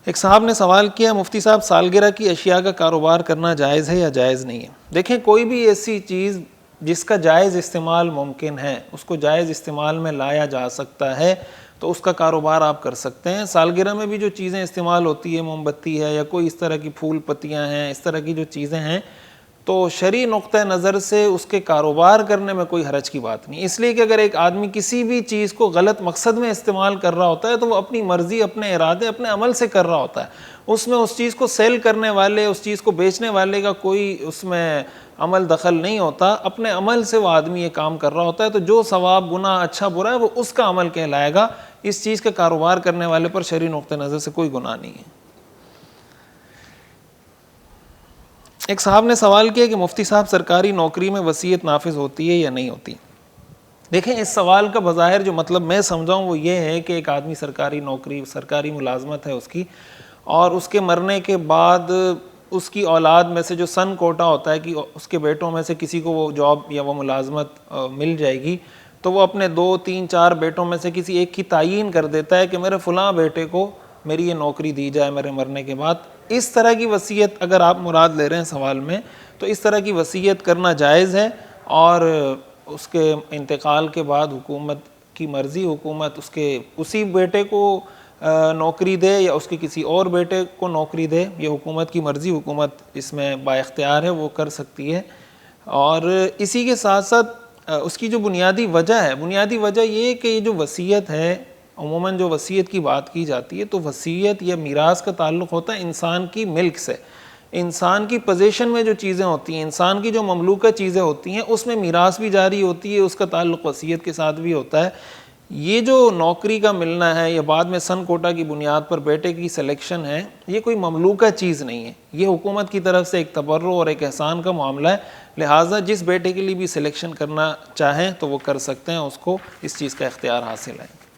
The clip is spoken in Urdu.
ایک صاحب نے سوال کیا، مفتی صاحب سالگرہ کی اشیاء کا کاروبار کرنا جائز ہے یا جائز نہیں ہے؟ دیکھیں، کوئی بھی ایسی چیز جس کا جائز استعمال ممکن ہے، اس کو جائز استعمال میں لایا جا سکتا ہے تو اس کا کاروبار آپ کر سکتے ہیں۔ سالگرہ میں بھی جو چیزیں استعمال ہوتی ہے، موم بتی ہے یا کوئی اس طرح کی پھول پتیاں ہیں، اس طرح کی جو چیزیں ہیں، تو شرعی نقطہ نظر سے اس کے کاروبار کرنے میں کوئی حرج کی بات نہیں، اس لیے کہ اگر ایک آدمی کسی بھی چیز کو غلط مقصد میں استعمال کر رہا ہوتا ہے تو وہ اپنی مرضی، اپنے ارادے، اپنے عمل سے کر رہا ہوتا ہے، اس میں اس چیز کو سیل کرنے والے، اس چیز کو بیچنے والے کا کوئی اس میں عمل دخل نہیں ہوتا، اپنے عمل سے وہ آدمی یہ کام کر رہا ہوتا ہے، تو جو ثواب، گناہ، اچھا برا ہے وہ اس کا عمل کہلائے گا، اس چیز کا کاروبار کرنے والے پر شرعی نقطہ نظر سے کوئی گناہ نہیں ہے۔ ایک صاحب نے سوال کیا کہ مفتی صاحب سرکاری نوکری میں وصیت نافذ ہوتی ہے یا نہیں ہوتی؟ دیکھیں، اس سوال کا بظاہر جو مطلب میں سمجھاؤں وہ یہ ہے کہ ایک آدمی سرکاری نوکری، سرکاری ملازمت ہے اس کی، اور اس کے مرنے کے بعد اس کی اولاد میں سے جو سن کوٹا ہوتا ہے کہ اس کے بیٹوں میں سے کسی کو وہ جاب یا وہ ملازمت مل جائے گی، تو وہ اپنے 2 3 4 بیٹوں میں سے کسی ایک کی تعیین کر دیتا ہے کہ میرے فلاں بیٹے کو میری یہ نوکری دی جائے میرے مرنے کے بعد۔ اس طرح کی وصیت اگر آپ مراد لے رہے ہیں سوال میں، تو اس طرح کی وصیت کرنا جائز ہے، اور اس کے انتقال کے بعد حکومت کی مرضی، حکومت اس کے اسی بیٹے کو نوکری دے یا اس کے کسی اور بیٹے کو نوکری دے، یہ حکومت کی مرضی، حکومت اس میں با اختیار ہے، وہ کر سکتی ہے۔ اور اسی کے ساتھ ساتھ اس کی جو بنیادی وجہ ہے، بنیادی وجہ یہ کہ یہ جو وصیت ہے، عموماً جو وصیت کی بات کی جاتی ہے تو وصیت یا میراث کا تعلق ہوتا ہے انسان کی ملک سے، انسان کی پوزیشن میں جو چیزیں ہوتی ہیں، انسان کی جو مملوکہ چیزیں ہوتی ہیں، اس میں میراث بھی جاری ہوتی ہے، اس کا تعلق وصیت کے ساتھ بھی ہوتا ہے۔ یہ جو نوکری کا ملنا ہے یا بعد میں سن کوٹا کی بنیاد پر بیٹے کی سلیکشن ہے، یہ کوئی مملوکہ چیز نہیں ہے، یہ حکومت کی طرف سے ایک تبرع اور ایک احسان کا معاملہ ہے، لہٰذا جس بیٹے کے لیے بھی سلیکشن کرنا چاہیں تو وہ کر سکتے ہیں، اس کو اس چیز کا اختیار حاصل ہے۔